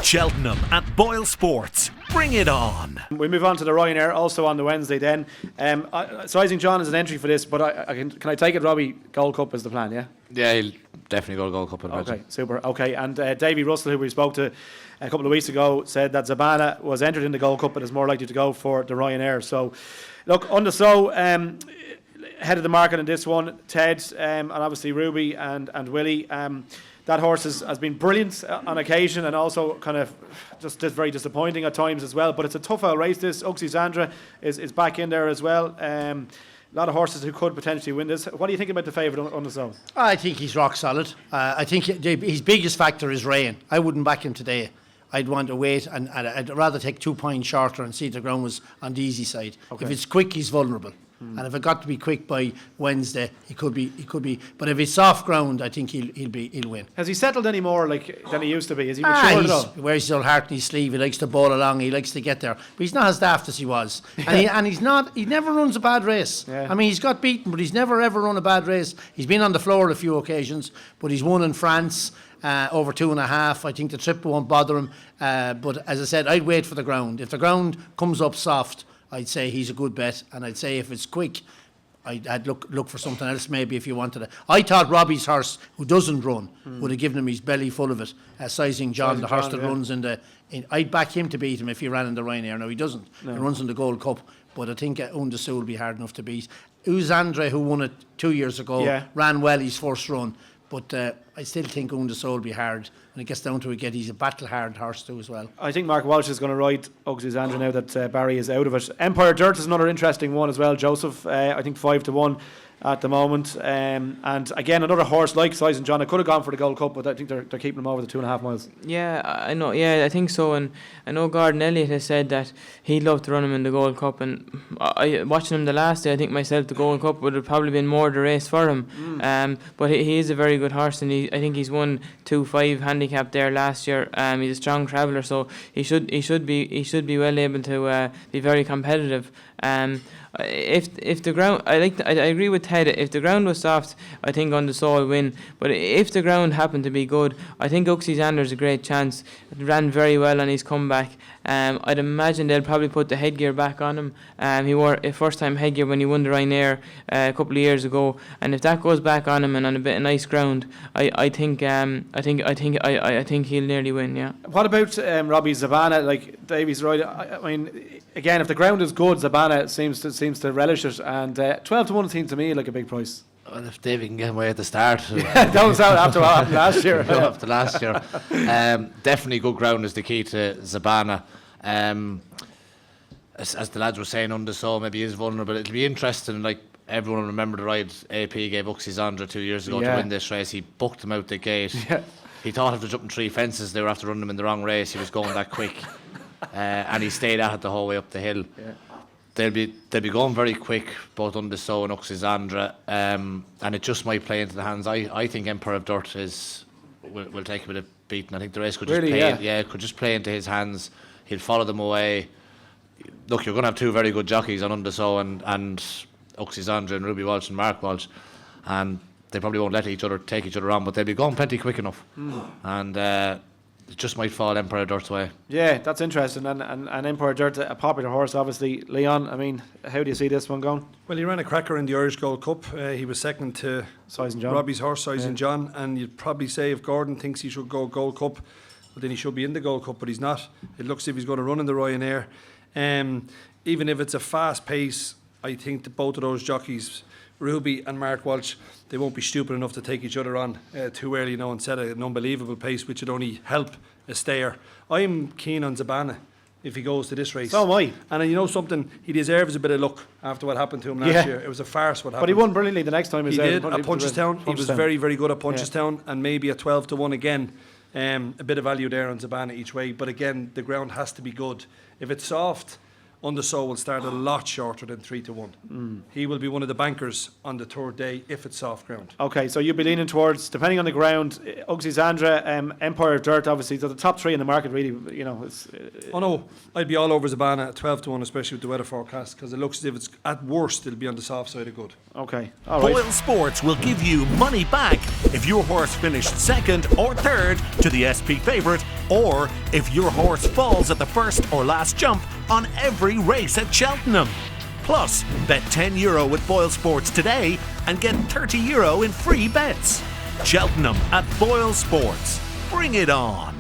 Cheltenham at Boyle Sports. Bring it on. We move on to the Ryanair, also on the Wednesday then. Sizing John is an entry for this, but can I take it, Robbie? Gold Cup is the plan, yeah? Yeah, he'll definitely go to Gold Cup. Okay, super. Okay, and Davy Russell, who we spoke to a couple of weeks ago, said that Zabana was entered in the Gold Cup but is more likely to go for the Ryanair. So, look, on the head of the market in this one, Ted, and obviously Ruby and Willie. That horse has been brilliant on occasion and also kind of just very disappointing at times as well. But it's a tough old race, this. Zandra is back in there as well. A lot of horses who could potentially win this. What do you think about the favourite on the zone? I think he's rock solid. I think his biggest factor is rain. I wouldn't back him today. I'd want to wait and I'd rather take 2 points shorter and see if the ground was on the easy side. Okay. If it's quick, he's vulnerable. And if it got to be quick by Wednesday, he could be. But if it's soft ground, I think he'll win. Has he settled any more than he used to be? Is he matured at all? He wears his old heart in his sleeve. He likes to bowl along. He likes to get there. But he's not as daft as he was. And he never runs a bad race. Yeah. I mean, he's got beaten, but he's never ever run a bad race. He's been on the floor a few occasions, but he's won in France. Over 2.5. I think the trip won't bother him. But as I said, I'd wait for the ground. If the ground comes up soft, I'd say he's a good bet. And I'd say if it's quick, I'd look for something else maybe if you wanted it. I thought Robbie's horse, who doesn't run, would have given him his belly full of it. Sizing John, the horse that runs I'd back him to beat him if he ran in the Ryanair. Now he doesn't. No. He runs in the Gold Cup. But I think Undesu will be hard enough to beat. Uzandre, who won it 2 years ago, ran well his first run. But I still think Undesu will be hard. And it gets down to it, he's a battle-hard horse too as well. I think Mark Walsh is going to ride Zandra now that Barry is out of it. Empire Dirt is another interesting one as well, Joseph. I think 5-1 at the moment. And again, another horse like Size and John. I could have gone for the Gold Cup, but I think they're keeping him over the 2.5 miles. Yeah, I know. Yeah, I think so. And I know Gordon Elliott has said that he'd love to run him in the Gold Cup. And watching him the last day, I think myself the Gold Cup would have probably been more the race for him. But he is a very good horse, and I think he's won 2-5 handicap there last year. He's a strong traveller, so he should be well able to be very competitive. If the ground, I agree with Ted. If the ground was soft, I think Undesu will win. But if the ground happened to be good, I think Xander's a great chance. Ran very well on his comeback. I'd imagine they'll probably put the headgear back on him. He wore a first-time headgear when he won the Ryanair a couple of years ago. And if that goes back on him and on a bit of nice ground, I think he'll nearly win. Yeah. What about Robbie Zabana? Like Davy's right. I mean, again, if the ground is good, Zabana seems to relish it. And 12-1 seems to me like a big price. Well, if Davy can get away at the start. Don't sound after what happened last year. After last year. Definitely good ground is the key to Zabana. As the lads were saying, Undesu maybe is vulnerable. It'll be interesting, like everyone will remember the ride AP gave Zandra 2 years ago to win this race. He booked him out the gate. Yeah. He thought after jumping 3 fences they were after running him in the wrong race. He was going that quick. And he stayed at it the whole way up the hill. Yeah. They'll be going very quick, both Undesu and Zandra, and it just might play into the hands. I think Empire of Dirt will take a bit of beating. I think the race could just could just play into his hands. He'll follow them away. Look, you're going to have 2 very good jockeys on Undesu and Zandra and Ruby Walsh and Mark Walsh, and they probably won't let each other take each other on, but they'll be going plenty quick enough, and it just might fall Empire Dirt's way. Yeah, that's interesting. And Empire Dirt, a popular horse, obviously. Leon, I mean, how do you see this one going? Well, he ran a cracker in the Irish Gold Cup. He was second to Size and John. Robbie's horse, Size and John. And you'd probably say if Gordon thinks he should go Gold Cup, well, then he should be in the Gold Cup, but he's not. It looks as if he's going to run in the Ryanair. Even if it's a fast pace, I think that both of those jockeys, Ruby and Mark Walsh, they won't be stupid enough to take each other on too early now and set an unbelievable pace, which would only help a stayer. I'm keen on Zabana if he goes to this race. So am I. And you know something, he deserves a bit of luck after what happened to him last year. It was a farce what happened. But he won brilliantly the next time he was there. He did at Punchestown. He was very, very good at Punchestown, and maybe at 12-1 again. A bit of value there on Zabana each way, but again, the ground has to be good. If it's soft, Undersow will start a lot shorter than 3-1. He will be one of the bankers on the third day if it's soft ground. Okay, so you'll be leaning towards, depending on the ground, Uggsy Zandra, Empire of Dirt, obviously, so the top three in the market, really, you know. It's, Oh no, I'd be all over Zabana at 12-1, especially with the weather forecast, because it looks as if it's at worst it'll be on the soft side of good. Okay, all right. Boyle Sports will give you money back if your horse finished second or third to the SP favourite, or if your horse falls at the first or last jump on every race at Cheltenham. Plus, bet €10 with Boyle Sports today and get €30 in free bets. Cheltenham at Boyle Sports. Bring it on.